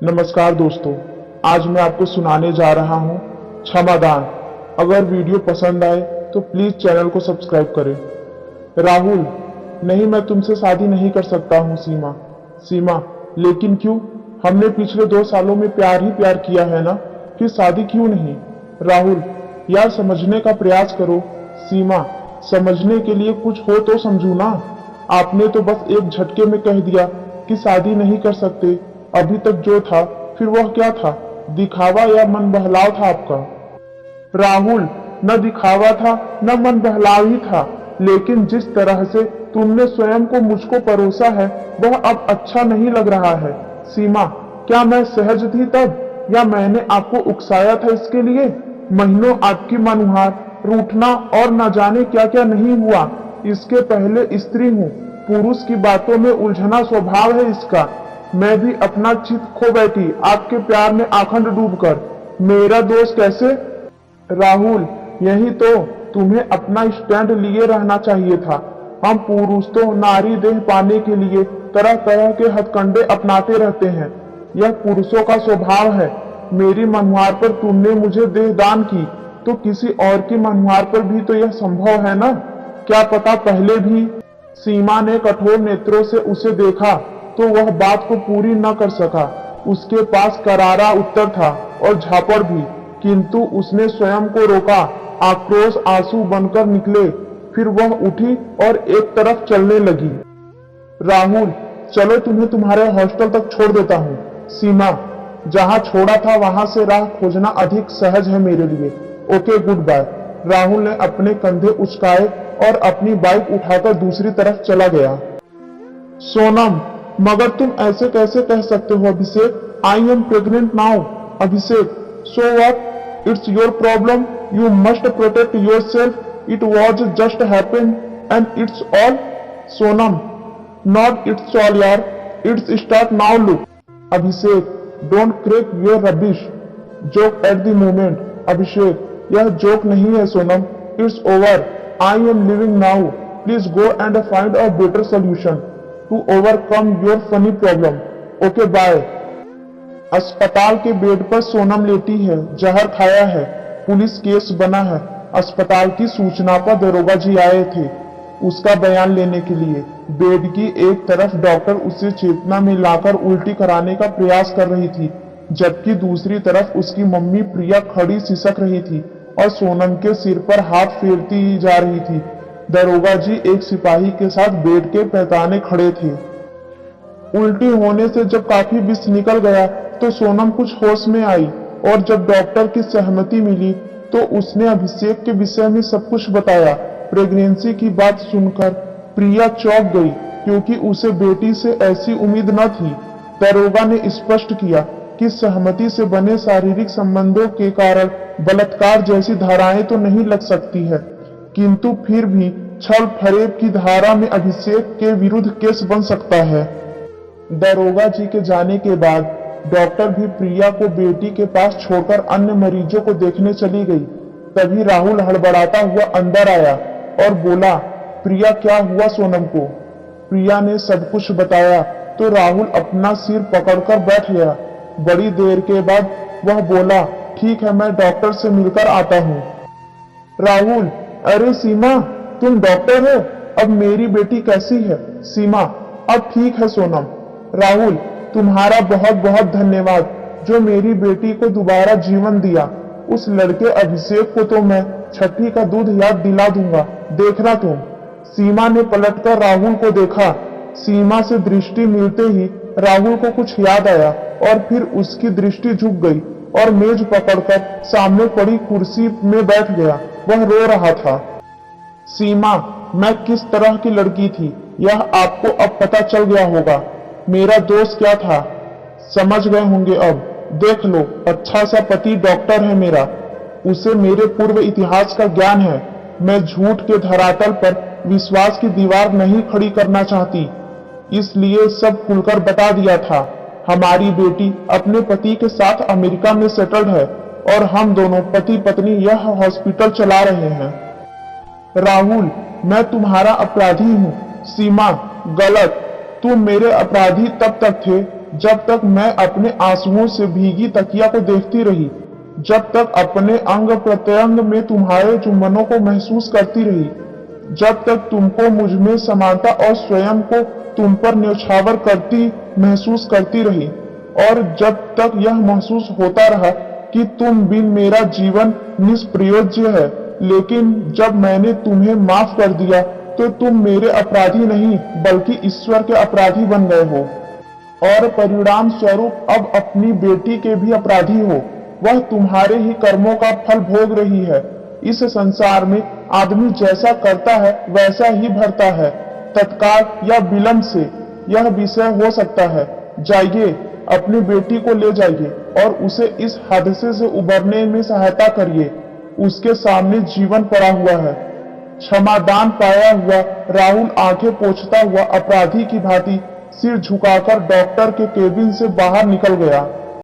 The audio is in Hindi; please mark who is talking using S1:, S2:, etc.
S1: नमस्कार दोस्तों, आज मैं आपको सुनाने जा रहा हूँ क्षमादान। अगर वीडियो पसंद आए तो प्लीज चैनल को सब्सक्राइब करें। राहुल, नहीं, मैं तुमसे शादी नहीं कर सकता हूँ। सीमा, सीमा, लेकिन क्यों? हमने पिछले 2 सालों में प्यार ही प्यार किया है ना, फिर शादी क्यों नहीं? राहुल, यार समझने का प्रयास करो। सीमा, समझने के लिए कुछ हो तो समझू ना। आपने तो बस एक झटके में कह दिया कि शादी नहीं कर सकते। अभी तक जो था फिर वह क्या था? दिखावा या मन बहलाव था आपका? राहुल, न दिखावा था न मन बहलाव ही था, लेकिन जिस तरह से तुमने स्वयं को मुझको परोसा है वह अब अच्छा नहीं लग रहा है। सीमा, क्या मैं सहज थी तब, या मैंने आपको उकसाया था इसके लिए? महीनों आपकी मनुहार, रूठना और न जाने क्या क्या नहीं हुआ। इसके पहले स्त्री हूँ, पुरुष की बातों में उलझना स्वभाव है इसका। मैं भी अपना चित खो बैठी आपके प्यार में आखंड डूबकर। मेरा दोष कैसे? राहुल, यही तो, तुम्हें अपना स्टैंड लिए रहना चाहिए था। हम पुरुष तो नारी देह पाने के लिए तरह तरह के हथकंडे अपनाते रहते हैं, यह पुरुषों का स्वभाव है। मेरी मनुहार पर तुमने मुझे देह दान की, तो किसी और की मनुहार पर भी तो यह संभव है ना? क्या पता पहले भी? सीमा ने कठोर नेत्रों से उसे देखा तो वह बात को पूरी न कर सका। उसके पास करारा उत्तर था और झापड़ भी, किंतु उसने स्वयं को रोका। आक्रोश आंसू बनकर निकले। फिर वह उठी और एक तरफ चलने लगी। राहुल, चलो तुम्हें तुम्हारे हॉस्टल तक छोड़ देता हूँ। सीमा, जहाँ छोड़ा था वहां से राह खोजना अधिक सहज है मेरे लिए। Okay, good bye. राहुल ने अपने कंधे उचकाए और अपनी बाइक उठाकर दूसरी तरफ चला गया। सोनम, मगर तुम ऐसे कैसे कह सकते हो Abhishek? I am pregnant now. Abhishek, so what? It's your problem, you must protect your self. It was just happen and it's all. Sonam, not it's all यार, it's start now look. Abhishek, don't crack your rubbish joke at the moment. Abhishek, यह जोक नहीं है Sonam, it's over. I am living now, please go and find a better solution to overcome your funny problem. Okay, bye. अस्पताल के बेड पर सोनम लेटी है, जहर खाया है, पुलिस केस बना है। अस्पताल की सूचना पर दरोगा जी आए थे उसका बयान लेने के लिए। बेड की एक तरफ डॉक्टर उसे चेतना में लाकर उल्टी कराने का प्रयास कर रही थी, जबकि दूसरी तरफ उसकी मम्मी प्रिया खड़ी सिसक रही थी और सोनम के सिर पर हाथ फेरती ही जा रही थी। दरोगा जी एक सिपाही के साथ बेड के पैताने खड़े थे। उल्टी होने से जब काफी विष निकल गया तो सोनम कुछ होश में आई, और जब डॉक्टर की सहमति मिली तो उसने अभिषेक के विषय में सब कुछ बताया। प्रेगनेंसी की बात सुनकर प्रिया चौंक गई, क्योंकि उसे बेटी से ऐसी उम्मीद न थी। दरोगा ने स्पष्ट किया कि सहमति से बने शारीरिक संबंधों के कारण बलात्कार जैसी धाराएं तो नहीं लग सकती है, किंतु फिर भी छल फरेब की धारा में अभिषेक के विरुद्ध केस बन सकता है। दरोगा जी के जाने के बाद डॉक्टर भी प्रिया को बेटी के पास छोड़कर अन्य मरीजों को देखने चली गई। तभी राहुल हड़बड़ाता हुआ अंदर आया और बोला, प्रिया, क्या हुआ सोनम को? प्रिया ने सब कुछ बताया तो राहुल अपना सिर पकड़कर बैठ गया। बड़ी देर के बाद वह बोला, ठीक है, मैं डॉक्टर से मिलकर आता हूँ। राहुल, अरे सीमा, तुम डॉक्टर हो? अब मेरी बेटी कैसी है? सीमा, अब ठीक है सोनम। राहुल, तुम्हारा बहुत बहुत धन्यवाद जो मेरी बेटी को दोबारा जीवन दिया। उस लड़के अभिषेक को तो मैं छठी का दूध याद दिला दूंगा, देखना तुम। सीमा ने पलटकर राहुल को देखा। सीमा से दृष्टि मिलते ही राहुल को कुछ याद आया और फिर उसकी दृष्टि झुक गई और मेज पकड़कर सामने पड़ी कुर्सी में बैठ गया। वह रो रहा था। सीमा, मैं किस तरह की लड़की थी यह आपको अब पता चल गया होगा। मेरा दोस्त क्या था समझ गए होंगे अब। देख लो, अच्छा सा पति डॉक्टर है मेरा, उसे मेरे पूर्व इतिहास का ज्ञान है। मैं झूठ के धरातल पर विश्वास की दीवार नहीं खड़ी करना चाहती, इसलिए सब खुलकर बता दिया था। हमारी बेटी अपने पति के साथ अमेरिका में सेटल्ड है और हम दोनों पति पत्नी यह हॉस्पिटल चला रहे हैं। राहुल, मैं तुम्हारा अपराधी हूँ। सीमा, गलत। तुम मेरे अपराधी तब तक थे जब तक मैं अपने आंसुओं से भीगी तकिया को देखती रही, जब तक अपने अंग प्रत्यंग में तुम्हारे चुंबनों को महसूस करती रही, जब तक तुमको मुझ में समानता और स्वयं को तुम पर न्यौछावर करती महसूस करती रही, और जब तक यह महसूस होता रहा कि तुम बिन मेरा जीवन निष्प्रयोज्य है। लेकिन जब मैंने तुम्हें माफ कर दिया तो तुम मेरे अपराधी नहीं बल्कि ईश्वर के अपराधी बन गए हो, और परिणाम स्वरूप अब अपनी बेटी के भी अपराधी हो। वह तुम्हारे ही कर्मों का फल भोग रही है। इस संसार में आदमी जैसा करता है वैसा ही भरता है, तत्काल या विलंब से, यह विषय हो सकता है। जाइए, अपनी बेटी को ले जाइए और उसे इस हादसे से उबरने में सहायता करिए। उसके सामने जीवन पड़ा हुआ है। क्षमादान पाया हुआ राहुल आंखें पोंछता हुआ अपराधी की भांति सिर झुकाकर डॉक्टर के केबिन से बाहर निकल गया।